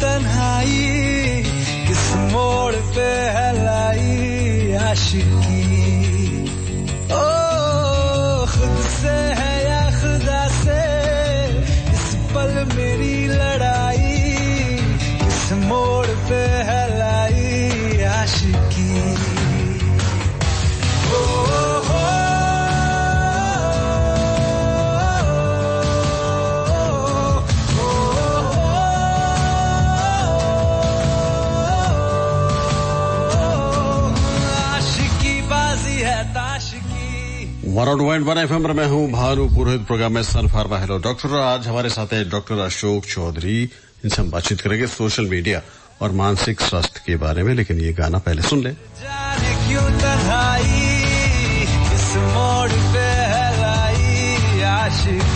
तन्हाई, किस मोड़ पे है लाई आशिकी। ओ खुद से है या खुदा से इस पल मेरी लड़ाई, किस मोड़ पे है लाई आशिकी। वन FM मैं हूँ भानु पुरोहित, प्रोग्राम में सन फार्मा। हेलो डॉक्टर, आज हमारे साथ है डॉक्टर अशोक चौधरी। इनसे हम बातचीत करेंगे सोशल मीडिया और मानसिक स्वास्थ्य के बारे में, लेकिन ये गाना पहले सुन ले। जाने क्यों तन्हाई, इस मोड़ पे है लाई आशिकी।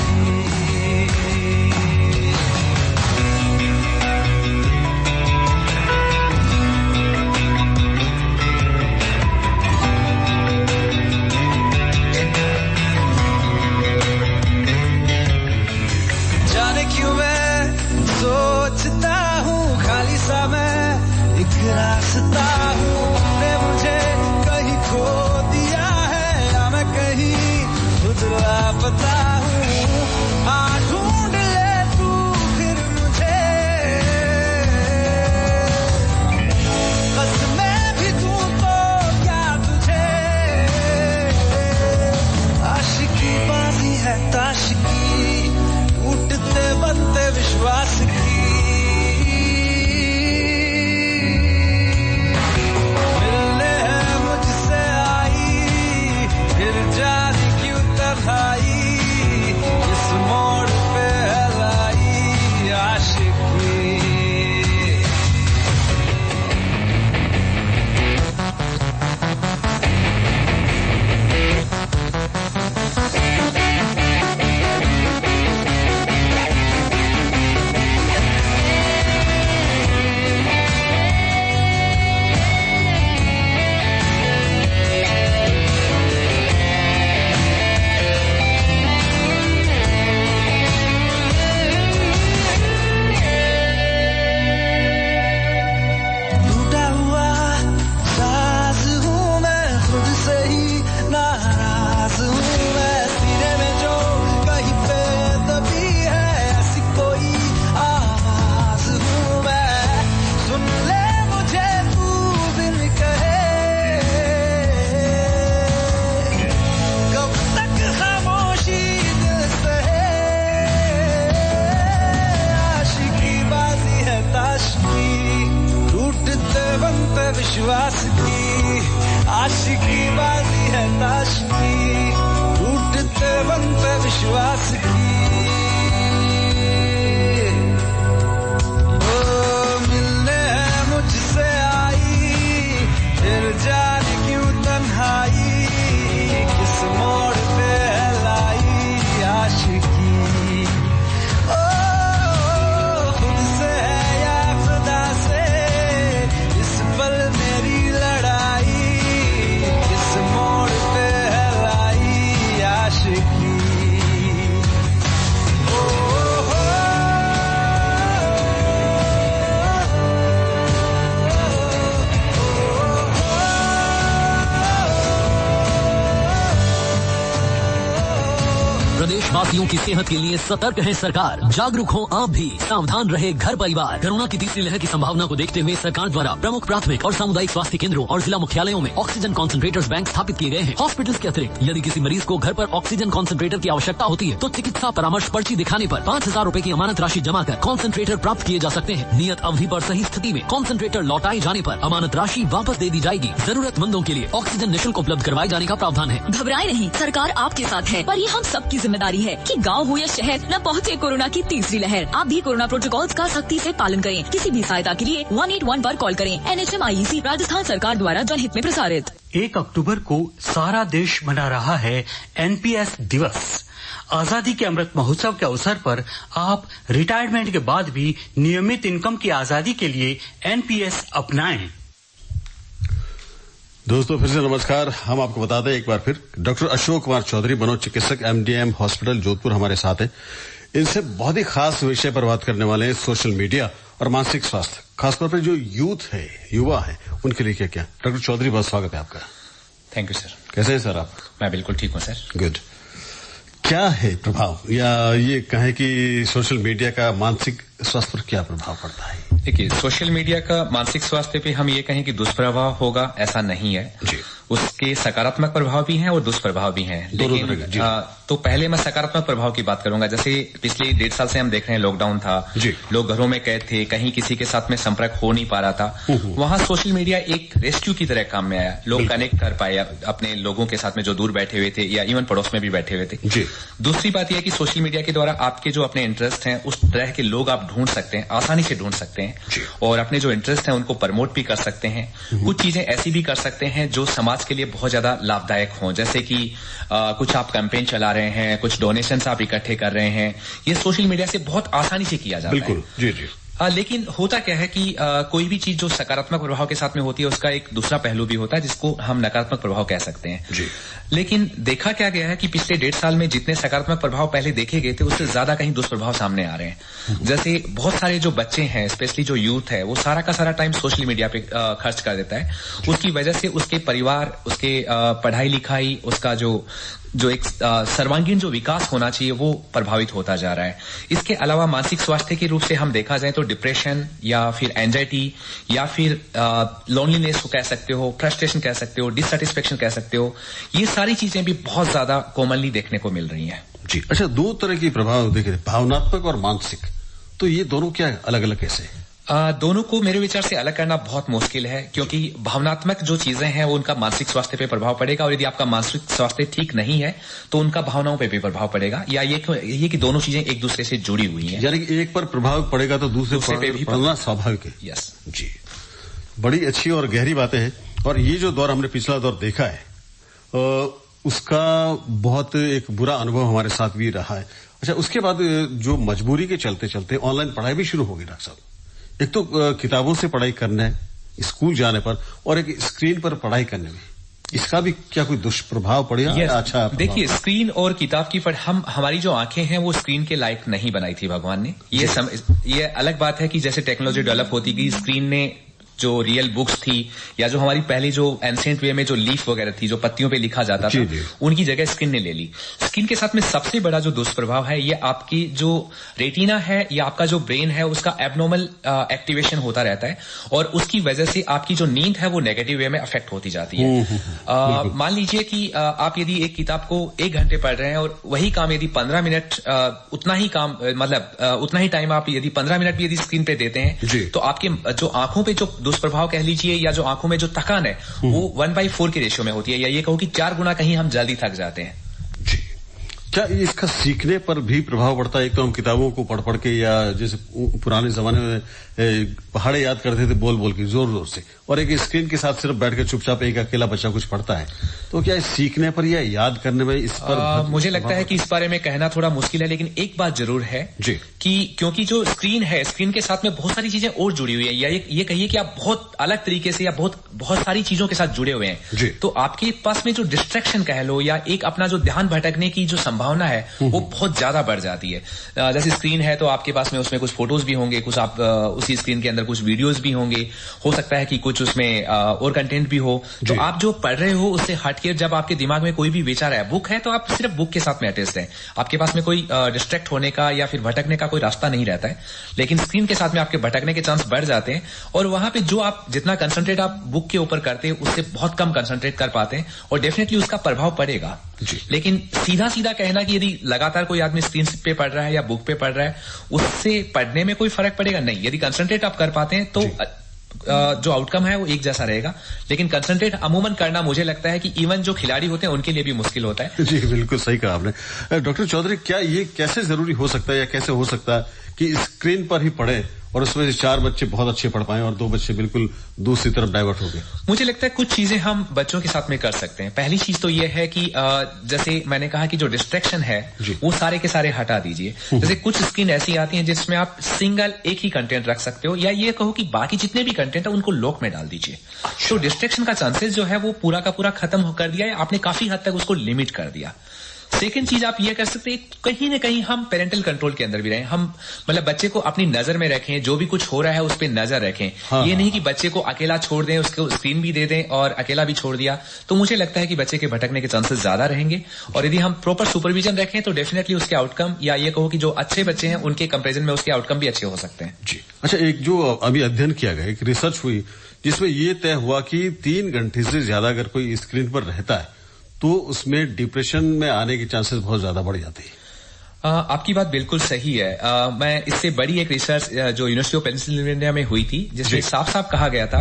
सोचता हूँ खाली सा मैं एक रास्ता हूँ, ने मुझे कहीं खो दिया है या मैं कहीं खुद लापता हूँ। हाँ ढूंढ ले तू फिर मुझे, बस मैं भी दूँ तो क्या तुझे। आशिकी बाजी है ताशिकी, उठते बनते विश्वास की। मिलने है मुझसे आई, फिर जाने क्यों तन्हाई, इस मोड़ पे है लाई आशिकी। विश्वास की आशिकी बाजी है ताशिकी, टूटते बन पे विश्वास की। ओ मिलने है मुझसे आई, फिर जाने क्यों तन्हाई, किस मोड़ पे है लाई आशिकी। प्रदेशवासियों की सेहत के लिए सतर्क है सरकार, जागरूक हो आप भी, सावधान रहे घर परिवार। कोरोना की तीसरी लहर की संभावना को देखते हुए सरकार द्वारा प्रमुख प्राथमिक और सामुदायिक स्वास्थ्य केंद्रों और जिला मुख्यालयों में ऑक्सीजन कॉन्सेंट्रेटर्स बैंक स्थापित किए गए हैं। हॉस्पिटल्स के अतिरिक्त यदि किसी मरीज को घर पर ऑक्सीजन कॉन्सेंट्रेटर की आवश्यकता होती है तो चिकित्सा परामर्श पर्ची दिखाने पर 5,000 रूपए की अमानत राशि जमा कर कॉन्सेंट्रेटर प्राप्त किए जा सकते हैं। नियत अवधि पर सही स्थिति में कॉन्सेंट्रेटर लौटाए जाने पर अमानत राशि वापस दे दी जाएगी। जरूरतमंदों के लिए ऑक्सीजन निःशुल्क उपलब्ध करवाए जाने का प्रावधान है। घबराए नहीं, सरकार आपके साथ है, पर ये हम सबकी जिम्मेदारी है कि गाँव हो या शहर न पहुँचे कोरोना की तीसरी लहर। आप भी कोरोना प्रोटोकॉल्स का सख्ती से पालन करें। किसी भी सहायता के लिए 181 पर कॉल करें। NHMIEC राजस्थान सरकार द्वारा जनहित में प्रसारित। 1 अक्टूबर को सारा देश मना रहा है NPS दिवस। आजादी के अमृत महोत्सव के अवसर पर आप रिटायरमेंट के बाद भी नियमित इनकम की आजादी के लिए NPS अपनाएं। दोस्तों फिर से नमस्कार। हम आपको बता दें एक बार फिर, डॉक्टर अशोक कुमार चौधरी, मनोचिकित्सक, MDM हॉस्पिटल जोधपुर हमारे साथ हैं। इनसे बहुत ही खास विषय पर बात करने वाले हैं, सोशल मीडिया और मानसिक स्वास्थ्य, खासतौर पर जो यूथ है, युवा है, उनके लिए क्या क्या? डॉक्टर चौधरी, बहुत स्वागत है आपका। Thank you sir. कैसे हैं सर आप? मैं बिल्कुल ठीक हूँ सर। गुड। क्या है प्रभाव, या ये कहें कि सोशल मीडिया का मानसिक स्वास्थ्य पर क्या प्रभाव पड़ता है? देखिए, सोशल मीडिया का मानसिक स्वास्थ्य पे हम ये कहें कि दुष्प्रभाव होगा, ऐसा नहीं है जी। उसके सकारात्मक प्रभाव भी हैं और दुष्प्रभाव भी हैं, लेकिन तो पहले मैं सकारात्मक प्रभाव की बात करूंगा। जैसे पिछले 1.5 साल से हम देख रहे हैं, लॉकडाउन था, लोग घरों में कैद थे, कहीं किसी के साथ में संपर्क हो नहीं पा रहा था। वहां सोशल मीडिया एक रेस्क्यू की तरह काम में आया। लोग कनेक्ट कर पाए अपने लोगों के साथ में जो दूर बैठे हुए थे या इवन पड़ोस में भी बैठे हुए थे। दूसरी बात यह है कि सोशल मीडिया के द्वारा आपके जो अपने इंटरेस्ट हैं, उस तरह के लोग आप ढूंढ सकते हैं, आसानी से ढूंढ सकते हैं, और अपने जो इंटरेस्ट हैं उनको प्रमोट भी कर सकते हैं। कुछ चीजें ऐसी भी कर सकते हैं जो समाज के लिए बहुत ज्यादा लाभदायक हों, जैसे कि कुछ आप कैंपेन चला रहे हैं, कुछ डोनेशंस आप इकट्ठे कर रहे हैं, ये सोशल मीडिया से बहुत आसानी से किया जाता है। बिल्कुल, जी जी। लेकिन होता क्या है कि कोई भी चीज जो सकारात्मक प्रभाव के साथ में होती है, उसका एक दूसरा पहलू भी होता है जिसको हम नकारात्मक प्रभाव कह सकते हैं जी। लेकिन देखा क्या गया है कि पिछले 1.5 साल में जितने सकारात्मक प्रभाव पहले देखे गए थे, उससे ज्यादा कहीं दुष्प्रभाव सामने आ रहे हैं। जैसे बहुत सारे जो बच्चे हैं, स्पेशली जो यूथ है, वो सारा का सारा टाइम सोशल मीडिया पे खर्च कर देता है। उसकी वजह से उसके परिवार, उसके पढ़ाई लिखाई, उसका जो एक सर्वांगीण जो विकास होना चाहिए, वो प्रभावित होता जा रहा है। इसके अलावा मानसिक स्वास्थ्य के रूप से हम देखा जाए तो डिप्रेशन या फिर एंजाइटी या फिर लोनलीनेस कह सकते हो, फ्रस्ट्रेशन कह सकते हो, डिससैटिस्फैक्शन कह सकते हो, ये सारी चीजें भी बहुत ज्यादा कॉमनली देखने को मिल रही हैं जी। अच्छा, 2 तरह के प्रभाव देखे, भावनात्मक और मानसिक, तो ये दोनों क्या अलग अलग कैसे हैं? दोनों को मेरे विचार से अलग करना बहुत मुश्किल है, क्योंकि भावनात्मक जो चीजें हैं वो उनका मानसिक स्वास्थ्य पे प्रभाव पड़ेगा, और यदि आपका मानसिक स्वास्थ्य ठीक नहीं है तो उनका भावनाओं पे भी प्रभाव पड़ेगा, या ये कि दोनों चीजें एक दूसरे से जुड़ी हुई हैं। यानी कि एक पर प्रभाव पड़ेगा तो दूसरे पे भी पड़ना स्वाभाविक है। यस जी, बड़ी अच्छी और गहरी बातें हैं। और ये जो दौर हमने पिछला दौर देखा है, उसका बहुत एक बुरा अनुभव हमारे साथ भी रहा है। अच्छा, उसके बाद जो मजबूरी के चलते चलते ऑनलाइन पढ़ाई भी शुरू होगी डॉक्टर साहब। एक तो किताबों से पढ़ाई करने, स्कूल जाने पर, और एक स्क्रीन पर पढ़ाई करने में, इसका भी क्या कोई दुष्प्रभाव पड़ेगा? अच्छा, देखिए, स्क्रीन और किताब की हमारी जो आंखें हैं वो स्क्रीन के लायक नहीं बनाई थी भगवान ने। ये अलग बात है कि जैसे टेक्नोलॉजी डेवलप होती गई, स्क्रीन ने जो रियल बुक्स थी या जो हमारी पहली जो एंशिएंट वे में जो लीफ वगैरह थी, जो पत्तियों पे लिखा जाता था, उनकी जगह स्क्रीन ने ले ली। स्क्रीन के साथ में सबसे बड़ा जो दुष्प्रभाव है, ये आपकी जो रेटिना है या आपका जो ब्रेन है, उसका एबनॉर्मल एक्टिवेशन होता रहता है, और उसकी वजह से आपकी जो नींद है वो नेगेटिव वे में अफेक्ट होती जाती है। मान लीजिए कि आप यदि एक किताब को 1 घंटे पढ़ रहे हैं, और वही काम यदि 15 मिनट उतना ही काम मतलब उतना ही टाइम आप यदि 15 मिनट भी यदि स्क्रीन पे देते हैं, तो आपके जो आंखों पे जो दुष्प्रभाव कह लीजिए, या जो आंखों में जो थकान है, वो 1/4 के रेशियो में होती है, या ये कहूं कि 4 गुना कहीं हम जल्दी थक जाते हैं जी। क्या इसका सीखने पर भी प्रभाव पड़ता है? एक तो हम किताबों को पढ़ के, या जैसे पुराने जमाने में पहाड़े याद करते थे बोल बोल के, जोर जोर से, और एक स्क्रीन के साथ सिर्फ बैठ के चुपचाप एक अकेला बच्चा कुछ पढ़ता है, तो क्या सीखने पर या याद करने में इस पर मुझे लगता है कि इस बारे में कहना थोड़ा मुश्किल है। लेकिन एक बात जरूर है जी, कि क्योंकि जो स्क्रीन है, स्क्रीन के साथ में बहुत सारी चीजें और जुड़ी हुई है, या ये कहिए कि आप बहुत अलग तरीके से या बहुत सारी चीजों के साथ जुड़े हुए हैं, तो आपके पास में जो डिस्ट्रैक्शन कह लो, या एक अपना जो ध्यान भटकने की जो संभावना है, वो बहुत ज्यादा बढ़ जाती है। जैसे स्क्रीन है तो आपके पास में उसमें कुछ फोटोज भी होंगे, कुछ आप उसी स्क्रीन के अंदर कुछ वीडियोस भी होंगे, हो सकता है कि कुछ उसमें और कंटेंट भी हो, तो आप जो पढ़ रहे हो उससे हटके जब आपके दिमाग में कोई भी विचार है, बुक है तो आप सिर्फ बुक के साथ में अटैच्ड हैं, आपके पास में कोई डिस्ट्रैक्ट होने का या फिर भटकने का कोई रास्ता नहीं रहता है। लेकिन स्क्रीन के साथ में आपके भटकने के चांस बढ़ जाते हैं, और वहां पे जो आप जितना कंसंट्रेट आप बुक के ऊपर करते हैं, उससे बहुत कम कंसंट्रेट कर पाते हैं, और डेफिनेटली उसका प्रभाव पड़ेगा। लेकिन सीधा सीधा कहना कि यदि लगातार कोई आदमी स्क्रीन पे पढ़ रहा है या बुक पे पढ़ रहा है, उससे पढ़ने में कोई फर्क पड़ेगा नहीं। यदि कंसंट्रेट आप कर पाते हैं तो जो आउटकम है वो एक जैसा रहेगा। लेकिन कंसंट्रेट अमूमन करना मुझे लगता है कि इवन जो खिलाड़ी होते हैं उनके लिए भी मुश्किल होता है। जी बिल्कुल सही कहा आपने। डॉक्टर चौधरी, क्या ये कैसे जरूरी हो सकता है, या कैसे हो सकता है कि स्क्रीन पर ही पढ़े और उसमें से 4 बच्चे बहुत अच्छे पढ़ पाए और 2 बच्चे बिल्कुल दूसरी तरफ डाइवर्ट हो गए? मुझे लगता है कुछ चीजें हम बच्चों के साथ में कर सकते हैं। पहली चीज तो ये है कि जैसे मैंने कहा कि जो डिस्ट्रैक्शन है वो सारे के सारे हटा दीजिए। जैसे कुछ स्क्रीन ऐसी आती हैं जिसमें आप सिंगल एक ही कंटेंट रख सकते हो, या ये कहो कि बाकी जितने भी कंटेंट है उनको लॉक में डाल दीजिए। तो डिस्ट्रैक्शन का चांसेस जो है वो पूरा का पूरा खत्म कर दिया है आपने, काफी हद तक उसको लिमिट कर दिया। सेकंड चीज आप ये कर सकते हैं, कहीं ना कहीं हम पेरेंटल कंट्रोल के अंदर भी रहें, हम मतलब बच्चे को अपनी नजर में रखें, जो भी कुछ हो रहा है उस पर नजर रखें। ये नहीं कि बच्चे को अकेला छोड़ दें, उसको स्क्रीन भी दे दें और अकेला भी छोड़ दिया, तो मुझे लगता है कि बच्चे के भटकने के चांसेस ज्यादा रहेंगे। और यदि हम प्रॉपर सुपरविजन रखें तो डेफिनेटली उसके आउटकम, या ये कहो कि जो अच्छे बच्चे हैं उनके कंपेरिजन में उसके आउटकम भी अच्छे हो सकते हैं। जी अच्छा, एक जो अभी अध्ययन किया गया, एक रिसर्च हुई जिसमें ये तय हुआ कि 3 घंटे से ज्यादा अगर कोई स्क्रीन पर रहता है तो उसमें डिप्रेशन में आने के चांसेस बहुत ज्यादा बढ़ जाते हैं। आपकी बात बिल्कुल सही है। मैं इससे बड़ी एक रिसर्च जो यूनिवर्सिटी ऑफ पेंसिल्वेनिया में हुई थी, जिसमें साफ साफ कहा गया था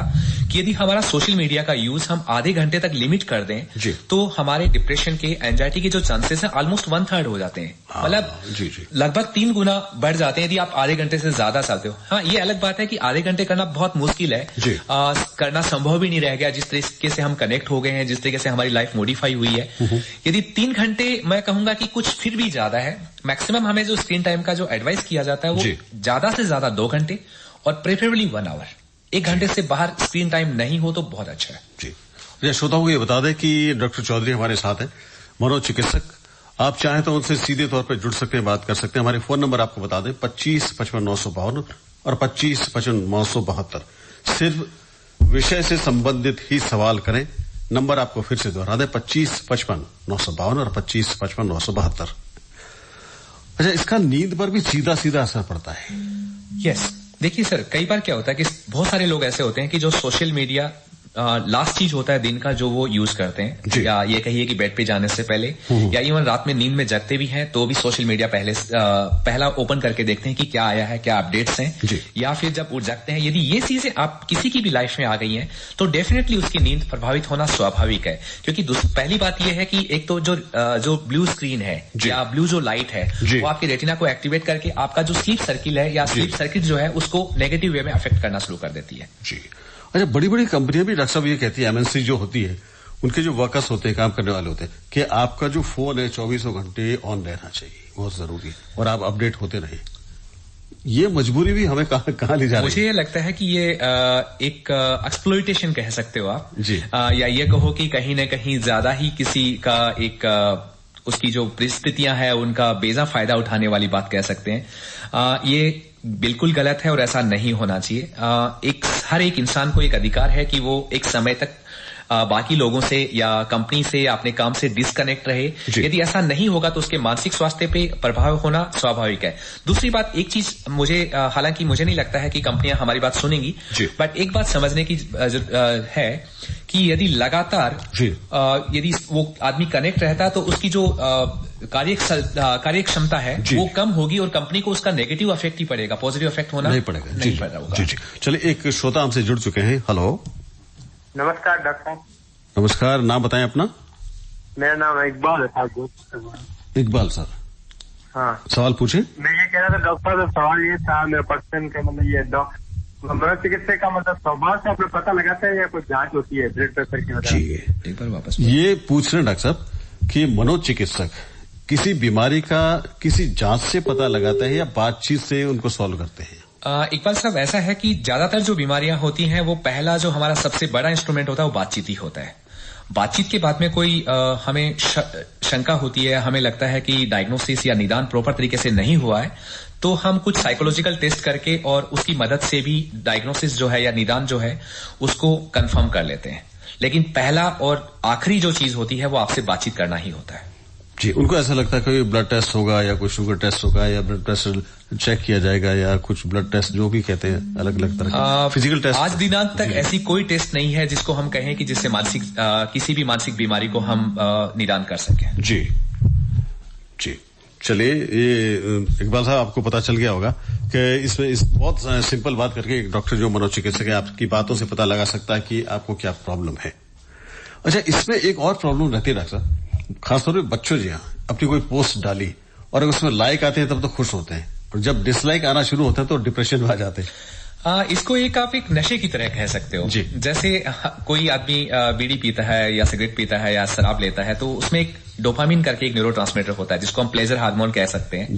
कि यदि हमारा सोशल मीडिया का यूज हम आधे घंटे तक लिमिट कर दें तो हमारे डिप्रेशन के, एंजाइटी के जो चांसेस हैं ऑलमोस्ट 1/3 हो जाते हैं। मतलब लगभग 3 गुना बढ़ जाते हैं यदि आप आधे घंटे से ज्यादा चलते हो। हाँ, ये अलग बात है कि आधे घंटे करना बहुत मुश्किल है, करना संभव भी नहीं रह गया जिस तरीके से हम कनेक्ट हो गए हैं, जिस तरीके से हमारी लाइफ मॉडिफाई हुई है। यदि 3 घंटे मैं कहूंगा कि कुछ फिर भी ज्यादा है। मैक्सिमम हमें जो स्क्रीन टाइम का जो एडवाइस किया जाता है वो ज्यादा से ज्यादा 2 घंटे और प्रेफरेबली 1 आवर। 1 घंटे से बाहर स्क्रीन टाइम नहीं हो तो बहुत अच्छा है। जी, श्रोताओं को ये बता दें कि डॉक्टर चौधरी हमारे साथ हैं, मनोचिकित्सक। आप चाहें तो उनसे सीधे तौर पर जुड़ सकते हैं, बात कर सकते हैं। हमारे फोन नंबर आपको बता दें 2555-952 और 2555-972। सिर्फ विषय से संबंधित ही सवाल करें। नंबर आपको फिर से दोहरा दें 2555-952 और 2555-972। अच्छा, इसका नींद पर भी सीधा सीधा असर पड़ता है। यस, देखिए सर, कई बार क्या होता है कि बहुत सारे लोग ऐसे होते हैं कि जो सोशल मीडिया लास्ट चीज होता है दिन का जो वो यूज करते हैं, या ये कहिए कि बेड पे जाने से पहले या इवन रात में नींद में जगते भी हैं तो भी सोशल मीडिया पहला ओपन करके देखते हैं कि क्या आया है, क्या अपडेट्स हैं, या फिर जब उठ जागते हैं। यदि ये चीजें आप किसी की भी लाइफ में आ गई हैं तो डेफिनेटली उसकी नींद प्रभावित होना स्वाभाविक है। क्योंकि पहली बात यह है कि एक तो जो ब्लू स्क्रीन है या ब्लू जो लाइट है वो आपकी रेटिना को एक्टिवेट करके आपका जो स्लीप सर्किल है या स्लीप सर्किट जो है उसको नेगेटिव वे में अफेक्ट करना शुरू कर देती है। अच्छा, बड़ी बड़ी कंपनियां भी डॉक्टर साहब ये कहती है, एमएनसी जो होती है उनके जो वर्कर्स होते हैं, काम करने वाले होते हैं, कि आपका जो फोन है 24 घंटे ऑन रहना चाहिए, बहुत जरूरी, और आप अपडेट होते रहे। ये मजबूरी भी हमें कहाँ ले जा रही है? मुझे ये लगता है कि ये एक एक्सप्लॉइटेशन कह सकते हो आप जी, या ये कहो कि कहीं न कहीं ज्यादा ही किसी का एक उसकी जो परिस्थितियां हैं उनका बेजा फायदा उठाने वाली बात कह सकते हैं। ये बिल्कुल गलत है और ऐसा नहीं होना चाहिए। हर एक इंसान को एक अधिकार है कि वो एक समय तक बाकी लोगों से या कंपनी से या अपने काम से डिस्कनेक्ट रहे। यदि ऐसा नहीं होगा तो उसके मानसिक स्वास्थ्य पे प्रभाव होना स्वाभाविक है। दूसरी बात, एक चीज मुझे हालांकि मुझे नहीं लगता है कि कंपनियां हमारी बात सुनेंगी, बट एक बात समझने की है कि यदि लगातार यदि वो आदमी कनेक्ट रहता है तो उसकी जो कार्य क्षमता है वो कम होगी और कंपनी को उसका नेगेटिव इफेक्ट ही पड़ेगा, पॉजिटिव इफेक्ट होना नहीं पड़ेगा, नहीं पड़ रहा होगा। चलिए, एक श्रोता हमसे जुड़ चुके हैं। हेलो, नमस्कार डॉक्टर। नमस्कार, नाम बताएं अपना। मेरा नाम है इकबाल है। इकबाल सर, हाँ, सवाल पूछे। मैं ये कह रहा था डॉक्टर, सवाल ये था मेरा पर्सन का, मतलब ये मनोचिकित्सक का मतलब स्वभाव से आपने पता लगाते हैं या कोई जांच होती है ब्लड प्रेशर की वजह से? एक बार वापस ये पूछ रहे हैं डॉक्टर साहब कि मनोचिकित्सक किसी बीमारी का किसी जांच से पता लगाता है या बातचीत से उनको सॉल्व करते हैं? इकबाल साहब, ऐसा है कि ज्यादातर जो बीमारियां होती हैं वो पहला जो हमारा सबसे बड़ा इंस्ट्रूमेंट होता है वो बातचीत ही होता है। बातचीत के बाद में कोई हमें शंका होती है, हमें लगता है कि डायग्नोसिस या निदान प्रॉपर तरीके से नहीं हुआ है, तो हम कुछ साइकोलॉजिकल टेस्ट करके और उसकी मदद से भी डायग्नोसिस जो है या निदान जो है उसको कंफर्म कर लेते हैं। लेकिन पहला और आखिरी जो चीज होती है वो आपसे बातचीत करना ही होता है। जी, उनको ऐसा लगता है कि ब्लड टेस्ट होगा या कोई शुगर टेस्ट होगा या ब्लड प्रेशर चेक किया जाएगा या कुछ ब्लड टेस्ट जो भी कहते हैं, अलग अलग तरह के फिजिकल टेस्ट। आज दिनांक तक ऐसी कोई टेस्ट नहीं है जिसको हम कहें कि जिससे किसी भी मानसिक बीमारी को हम निदान कर सकें। जी जी, चलिए, ये इकबाल साहब आपको पता चल गया होगा कि इसमें बहुत सिंपल बात करके एक डॉक्टर जो मनोचिकित्सक है आपकी बातों से पता लगा सकता है कि आपको क्या प्रॉब्लम है। अच्छा, इसमें एक और प्रॉब्लम रहती है डॉक्टर साहब, खासतौर पर बच्चों जी अपनी कोई पोस्ट डाली और अगर उसमें लाइक आते हैं तब तो खुश होते हैं, और जब डिसलाइक आना शुरू होता है तो डिप्रेशन में आ जाते हैं। इसको आप एक नशे की तरह कह सकते हो। जैसे कोई आदमी बीड़ी पीता है या सिगरेट पीता है या शराब लेता है तो उसमें एक डोपामिन करके एक न्यूरोट्रांसमीटर होता है जिसको हम प्लेजर हार्मोन कह सकते हैं।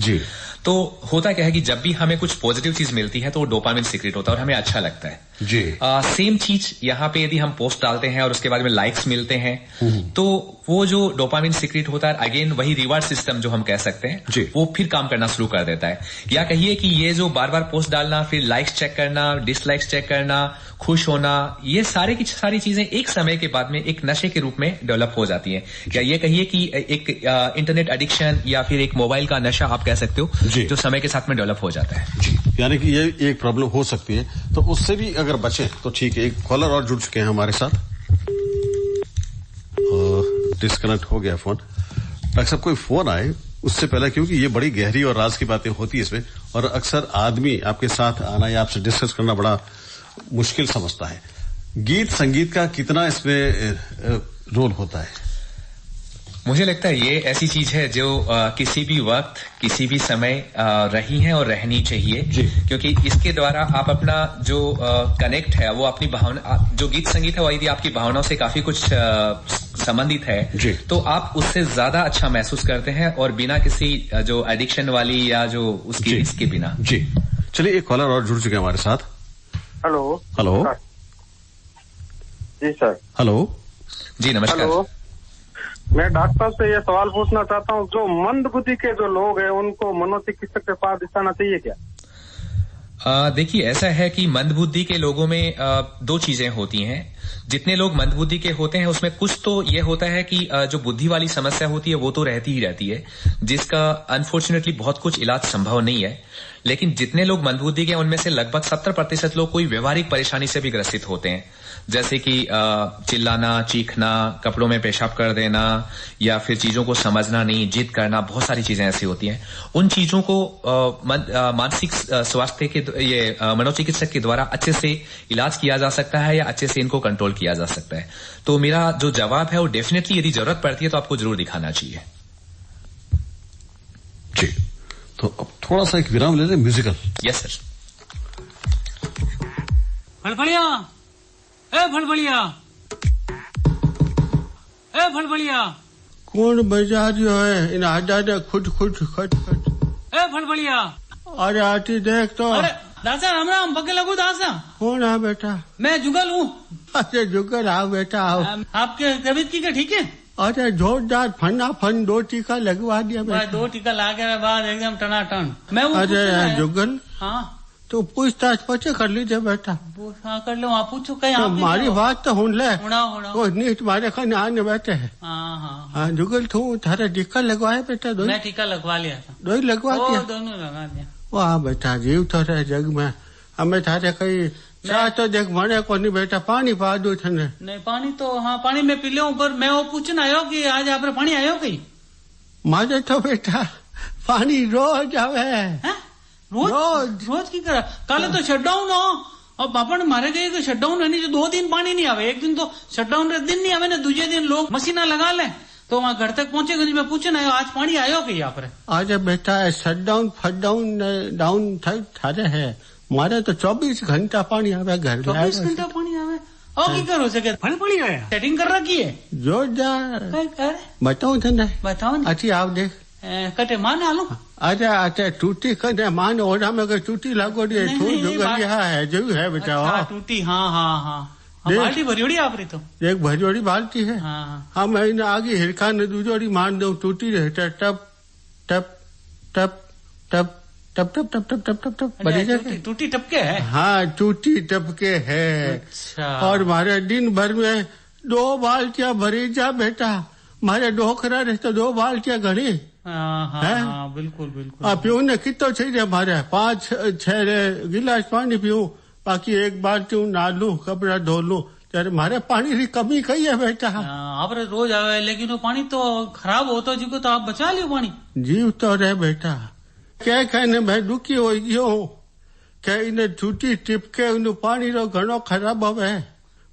तो होता क्या है कि जब भी हमें कुछ पॉजिटिव चीज मिलती है तो वो डोपामिन सीक्रेट होता है और हमें अच्छा लगता है जी। सेम चीज यहाँ पे यदि हम पोस्ट डालते हैं और उसके बाद में लाइक्स मिलते हैं तो वो जो डोपामिन सीक्रेट होता है अगेन वही रिवार्ड सिस्टम जो हम कह सकते हैं वो फिर काम करना शुरू कर देता है। या कहिए कि ये जो बार बार पोस्ट डालना, फिर लाइक्स चेक करना, डिसलाइक्स चेक करना, खुश होना, ये सारी की सारी चीजें एक समय के बाद में एक नशे के रूप में डेवलप हो जाती हैं। या ये कहिए कि एक इंटरनेट एडिक्शन या फिर एक मोबाइल का नशा आप कह सकते हो जो समय के साथ में डेवलप हो जाता है जी। यानी कि ये एक प्रॉब्लम हो सकती है, तो उससे भी अगर बचें तो ठीक है। एक कॉलर और जुड़ चुके हैं हमारे साथ, डिस्कनेक्ट हो गया फोन। डॉक्टर साहब कोई फोन आए उससे पहले, क्योंकि ये बड़ी गहरी और राज की बातें होती है इसमें, और अक्सर आदमी आपके साथ आना या आपसे डिस्कस करना बड़ा मुश्किल समझता है। गीत संगीत का कितना इसमें रोल होता है? मुझे लगता है ये ऐसी चीज है जो किसी भी वक्त किसी भी समय रही है और रहनी चाहिए, क्योंकि इसके द्वारा आप अपना जो कनेक्ट है वो अपनी भावना, जो गीत संगीत है वो यदि आपकी भावनाओं से काफी कुछ संबंधित है तो आप उससे ज्यादा अच्छा महसूस करते हैं और बिना किसी जो एडिक्शन वाली या जो उसकी इसके बिना। जी चलिए, एक कॉलर और जुड़ चुके हैं हमारे साथ। हेलो हेलो जी सर। हेलो जी नमस्कार। हेलो, मैं डॉक्टर साहब से ये सवाल पूछना चाहता हूँ, जो मंद बुद्धि के जो लोग हैं उनको मनोचिकित्सक के पास दिखाना चाहिए क्या? देखिए ऐसा है कि मंद बुद्धि के लोगों में दो चीजें होती हैं। जितने लोग मंद बुद्धि के होते हैं उसमें कुछ तो ये होता है कि जो बुद्धि वाली समस्या होती है वो तो रहती ही रहती है, जिसका अनफॉर्चुनेटली बहुत कुछ इलाज संभव नहीं है। लेकिन जितने लोग मंद बुद्धि के उनमें से लगभग 70% लोग कोई व्यवहारिक परेशानी से भी ग्रसित होते हैं, जैसे कि चिल्लाना, चीखना, कपड़ों में पेशाब कर देना, या फिर चीजों को समझना नहीं, जिद करना, बहुत सारी चीजें ऐसी होती हैं। उन चीजों को मानसिक स्वास्थ्य के ये मनोचिकित्सक के द्वारा अच्छे से इलाज किया जा सकता है या अच्छे से इनको कंट्रोल किया जा सकता है। तो मेरा जो जवाब है वो डेफिनेटली यदि जरूरत पड़ती है तो आपको जरूर दिखाना चाहिए। जी, तो अब थोड़ा सा एक विराम ले लें म्यूजिकल। Yes sir. फड़फड़िया, ए फड़फड़िया, ए फड़फड़िया, कौन बजा रही है इन आजा खुद खुद खट खट? ए फड़फड़िया, अरे आती देख तो। अरे दासा राम राम, पगे लगू दासा। कौन है बेटा? मैं जुगल हूँ। अरे जुगल आओ बेटा आओ। आपके तबीयत की क्या ठीक है? अरे जोरदार फन्ना फन 2 टीका लगवा दिया बेटा। 2 टीका लागे बाद एकदम टनाटन। मैं अरे जुगल, हाँ तो पूछताछ पचे कर लीजिए बेटा। हाँ कर लो, आप पूछो कहीं। तो हमारी बात तो सुन ले। वो नहीं तुम्हारे खाने आने बैठे है। हाँ जुगल तू थारा टीका लगवाया बेटा? 2 मैं टीका लगवा लिया था। 2 ही लगवा दिया? दोनों लगा दिया। वाह बेटा, जीव तो रहे जग में। हमें थारे कहीं चाह तो देख मरे को नहीं बेटा, पानी पा दो थने। नहीं पानी तो हाँ पानी में पी लो, पर मैं वो पूछना आयो कि आज आप पानी आयो कहीं? मारे तो बेटा पानी रोज आवे। रोज की करा? कल तो शटडाउन हो और पापा ने मारे गए कि शटडाउन है नहीं, जो 2 दिन पानी नहीं आवे। एक दिन तो शटडाउन दिन नहीं आवे ना, दूसरे दिन लोग मशीना लगा ले तो वहाँ घर तक पहुंचेगा। मैं पूछना आयो आज पानी आयो कि यहाँ पर? आज बेटा शटडाउन फटडाउन डाउन थारे है, मारे तो 24 घंटा पानी आवे घर में। 24 घंटा पानी आवे और की करो सके? फल पड़ी है, सेटिंग कर रखी है जोरदार। बताओ थे, बताओ। अच्छी आप देख कटे मान आलो। अच्छा टूटी कटे मान ओढ़ा में टूटी लागो है जो है बेटा। टूटी हाँ बाल्टी भरियोड़ी आप रही तो एक भरियोड़ी बाल्टी है। हाँ मैं आगे हिरका ने दूजोड़ी मान दो, टूटी रहे टप टप टप टप टप टप टप टप टप टप टप। टूटी टपके है? हाँ टूटी टपके है। अच्छा। और मारे दिन भर में 2 बाल्टियां भरी जा बेटा। मारे डोकरा रहे तो 2 बाल्टियां घड़ी। हाँ, बिल्कुल बिल्कुल। पीऊ ने कितो चाहिए मारे 5-6 गिलास पानी पीऊ, बाकी 1 बाल्टी नहा लू, कपड़ा धो लू। तेरे मारे पानी की कमी कही है बेटा। आप रोज आवे लेकिन वो पानी तो खराब होता जी को, तो आप बचा लियो पानी। जीव तो रहे बेटा, क्या कहने मैं दुखी हो गयो हूँ क्या इन्हें टूटी टिपके उन्हें पानी रो घणो खराब होवे।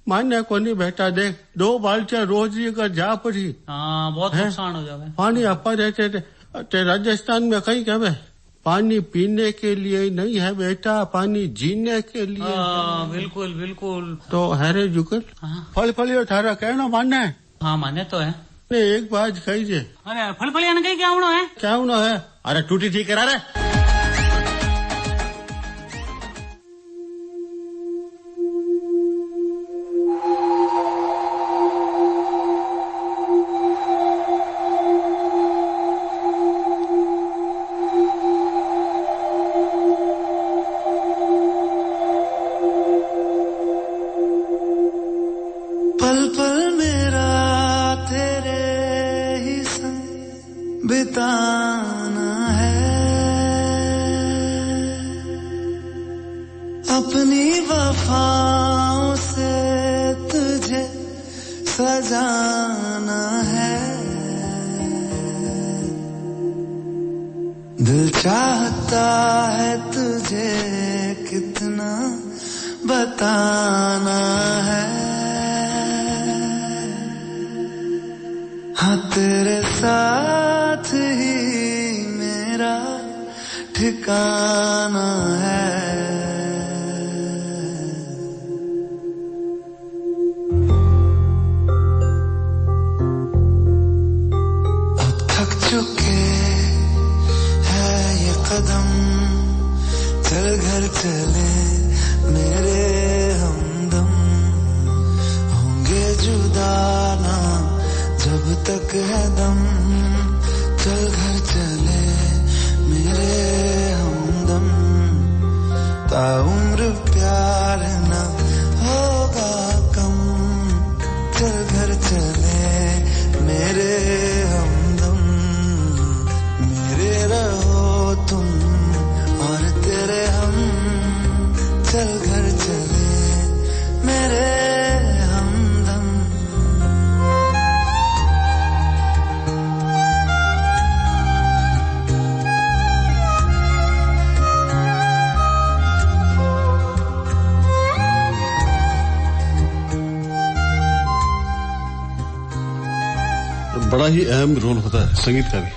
माने को नहीं बेटा, देख 2 बाल्टियां रोज अगर जा पड़ी बहुत नुकसान हो जावे। पानी आपा रहते राजस्थान में कहीं कहवे पानी पीने के लिए नहीं है बेटा, पानी जीने के लिए। बिल्कुल बिल्कुल। तो हरे जुगल फल फलियो थारा कहना माने? हाँ माने तो है। एक बात कही जे। अरे फल फलिया ने कही क्या होना है? क्या होना है? अरे टूटी ठीक करा रहे। वफाओं से तुझे सजाना है, दिल चाहता है तुझे कितना बताना है, हाँ तेरे साथ ही मेरा ठिकाना है। अब थक चुके हैं ये कदम, चल घर चले मेरे हमदम, होंगे जुदा ना जब तक है दम, चल घर चले मेरे हमदम, ताउम्र प्यार न होगा कम, चल घर चले मेरे हमदम, मेरे रहो तुम और तेरे हम, चल घर चले मेरे हमदम। बड़ा ही अहम रोल होता है संगीत का भी,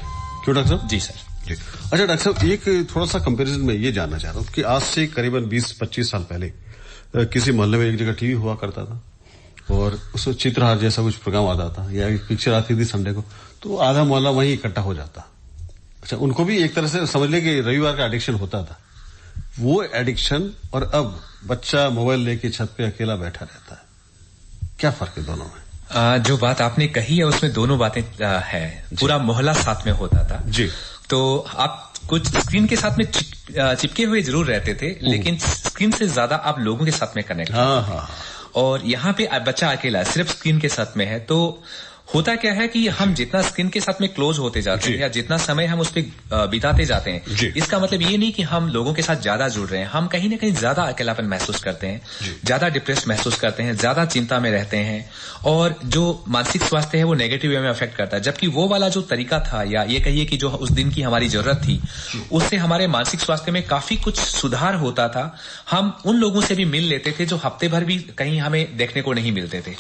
क्यों डॉक्टर साहब? जी सर। जी अच्छा डॉक्टर साहब, एक थोड़ा सा कंपैरिजन में ये जानना चाह रहा हूँ कि आज से करीबन 20-25 साल पहले किसी मोहल्ले में एक जगह टीवी हुआ करता था और उसमें चित्रहार जैसा कुछ प्रोग्राम आता था या एक पिक्चर आती थी संडे को, तो आधा मोहल्ला वहीं इकट्ठा हो जाता। अच्छा, उनको भी एक तरह से समझ ले कि रविवार का एडिक्शन होता था, वो एडिक्शन और अब बच्चा मोबाइल लेके छत पे अकेला बैठा रहता है, क्या फर्क है दोनों में? जो बात आपने कही है उसमें दोनों बातें है। पूरा मोहल्ला साथ में होता था जी, तो आप कुछ स्क्रीन के साथ में चिपके हुए जरूर रहते थे, लेकिन स्क्रीन से ज्यादा आप लोगों के साथ में कनेक्ट। और यहाँ पे बच्चा अकेला सिर्फ स्क्रीन के साथ में है, तो होता क्या है कि हम जितना स्क्रीन के साथ में क्लोज होते जाते हैं या जितना समय हम उस पर बिताते जाते हैं, इसका मतलब ये नहीं कि हम लोगों के साथ ज्यादा जुड़ रहे हैं, हम कहीं ना कहीं ज्यादा अकेलापन महसूस करते हैं, ज्यादा डिप्रेस महसूस करते हैं, ज्यादा चिंता में रहते हैं, और जो मानसिक स्वास्थ्य है वो नेगेटिव वे में अफेक्ट करता है। जबकि वो वाला जो तरीका था, या ये कहिए कि जो उस दिन की हमारी जरूरत थी, उससे हमारे मानसिक स्वास्थ्य में काफी कुछ सुधार होता था। हम उन लोगों से भी मिल लेते थे जो हफ्ते भर भी कहीं हमें देखने को नहीं मिलते थे।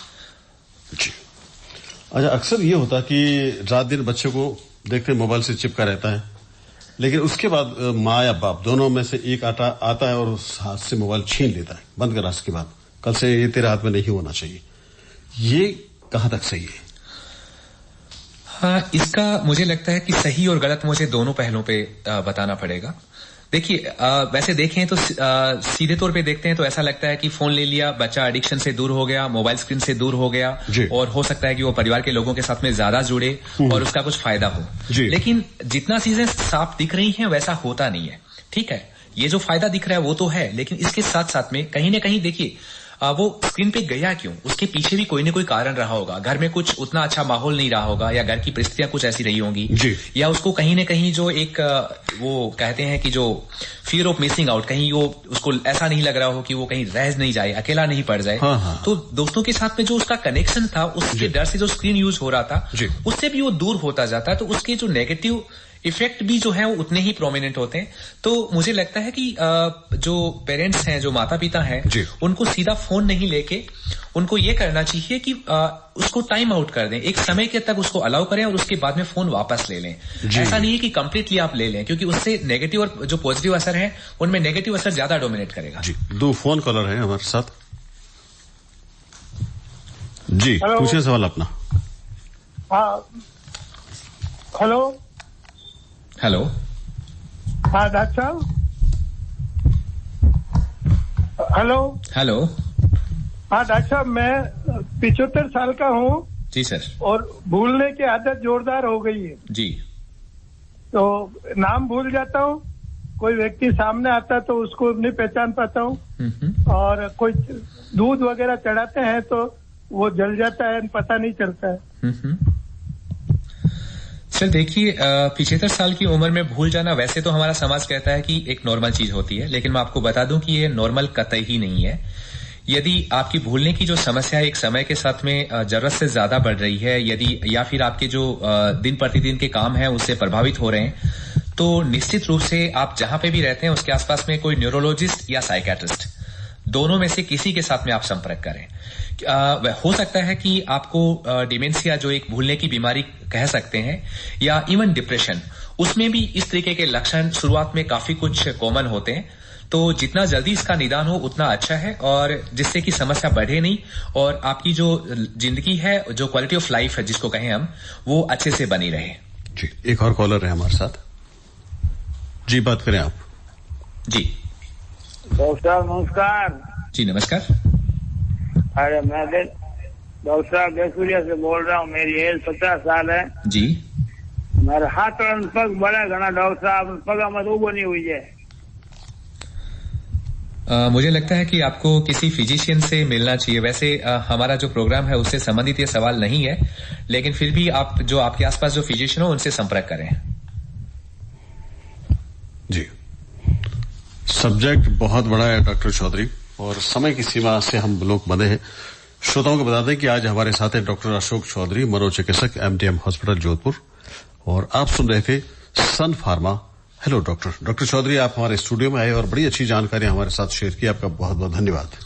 अच्छा, अक्सर ये होता कि रात दिन बच्चे को देखते मोबाइल से चिपका रहता है, लेकिन उसके बाद माँ या बाप दोनों में से एक आता है और उस हाथ से मोबाइल छीन लेता है, बंद करा इसके बाद, कल से ये तेरे हाथ में नहीं होना चाहिए। ये कहाँ तक सही है? हाँ, इसका मुझे लगता है कि सही और गलत मुझे दोनों पहलुओं पे बताना पड़ेगा। देखिए, वैसे देखें तो सीधे तौर पे देखते हैं तो ऐसा लगता है कि फोन ले लिया, बच्चा एडिक्शन से दूर हो गया, मोबाइल स्क्रीन से दूर हो गया, और हो सकता है कि वो परिवार के लोगों के साथ में ज्यादा जुड़े और उसका कुछ फायदा हो। लेकिन जितना चीजें साफ दिख रही हैं वैसा होता नहीं है। ठीक है, ये जो फायदा दिख रहा है वो तो है, लेकिन इसके साथ साथ में कहीं ना कहीं देखिए, वो स्क्रीन पे गया क्यों, उसके पीछे भी कोई ना कोई कारण रहा होगा। घर में कुछ उतना अच्छा माहौल नहीं रहा होगा, या घर की परिस्थितियां कुछ ऐसी रही होंगी, या उसको कहीं ना कहीं जो एक वो कहते हैं कि जो फियर ऑफ मिसिंग आउट, कहीं वो उसको ऐसा नहीं लग रहा हो कि वो कहीं रह नहीं जाए, अकेला नहीं पड़ जाए। तो दोस्तों के साथ में जो उसका कनेक्शन था, उसके डर से जो स्क्रीन यूज हो रहा था, उससे भी वो दूर होता जाता है, तो उसके जो नेगेटिव इफेक्ट भी जो है वो उतने ही प्रोमिनेंट होते हैं। तो मुझे लगता है कि जो पेरेंट्स हैं, जो माता पिता हैं, उनको सीधा फोन नहीं लेके उनको ये करना चाहिए कि उसको टाइम आउट कर दें, एक समय के तक उसको अलाउ करें और उसके बाद में फोन वापस ले लें। ऐसा नहीं है कि कंप्लीटली आप ले लें, क्योंकि उससे नेगेटिव और जो पॉजिटिव असर है उनमें नेगेटिव असर ज्यादा डोमिनेट करेगा। जी, 2 फोन कॉलर है हमारे साथ। जी, पूछिए सवाल अपना। Hello hello. हाँ डॉक्टर साहब। Hello hello. हाँ डॉक्टर साहब, मैं 75 साल का हूँ। जी सर। और भूलने की आदत जोरदार हो गई है जी। तो नाम भूल जाता हूँ, कोई व्यक्ति सामने आता है तो उसको नहीं पहचान पाता हूँ, और कोई दूध वगैरह चढ़ाते हैं तो वो जल जाता है, पता नहीं चलता है। सर देखिए, 75 साल की उम्र में भूल जाना वैसे तो हमारा समाज कहता है कि एक नॉर्मल चीज होती है, लेकिन मैं आपको बता दूं कि ये नॉर्मल कतई ही नहीं है। यदि आपकी भूलने की जो समस्या है एक समय के साथ में जरूरत से ज्यादा बढ़ रही है, यदि या फिर आपके जो दिन प्रतिदिन के काम हैं उससे प्रभावित हो रहे हैं, तो निश्चित रूप से आप जहां पे भी रहते हैं उसके आसपास में कोई न्यूरोलॉजिस्ट या साइकेट्रिस्ट, दोनों में से किसी के साथ में आप संपर्क करें। हो सकता है कि आपको डिमेंशिया, जो एक भूलने की बीमारी कह सकते हैं, या इवन डिप्रेशन, उसमें भी इस तरीके के लक्षण शुरुआत में काफी कुछ कॉमन होते हैं। तो जितना जल्दी इसका निदान हो उतना अच्छा है, और जिससे कि समस्या बढ़े नहीं और आपकी जो जिंदगी है, जो क्वालिटी ऑफ लाइफ है जिसको कहें हम, वो अच्छे से बनी रहे। जी, एक और कॉलर है हमारे साथ। जी, बात करें आप। जी डॉक्टर साहब नमस्कार। जी नमस्कार। अरे मैं डॉक्टर साहब बेसुरिया से बोल रहा हूँ। मेरी एज 50 साल है जी। मेरे हाथ और पग बड़ा घना डॉक्टर साहब, पगा मत वो बनी हुई है। मुझे लगता है कि आपको किसी फिजिशियन से मिलना चाहिए। वैसे हमारा जो प्रोग्राम है उससे संबंधित ये सवाल नहीं है, लेकिन फिर भी आप जो आपके आसपास जो फिजिशियन हो उनसे संपर्क करें। जी, सब्जेक्ट बहुत बड़ा है डॉक्टर चौधरी, और समय की सीमा से हम लोग बंधे हैं। श्रोताओं को बता दें कि आज हमारे साथ है डॉक्टर अशोक चौधरी, मनोचिकित्सक, MDM हॉस्पिटल जोधपुर, और आप सुन रहे थे सन फार्मा। हेलो डॉक्टर चौधरी, आप हमारे स्टूडियो में आए और बड़ी अच्छी जानकारी हमारे साथ शेयर की। आपका बहुत बहुत धन्यवाद।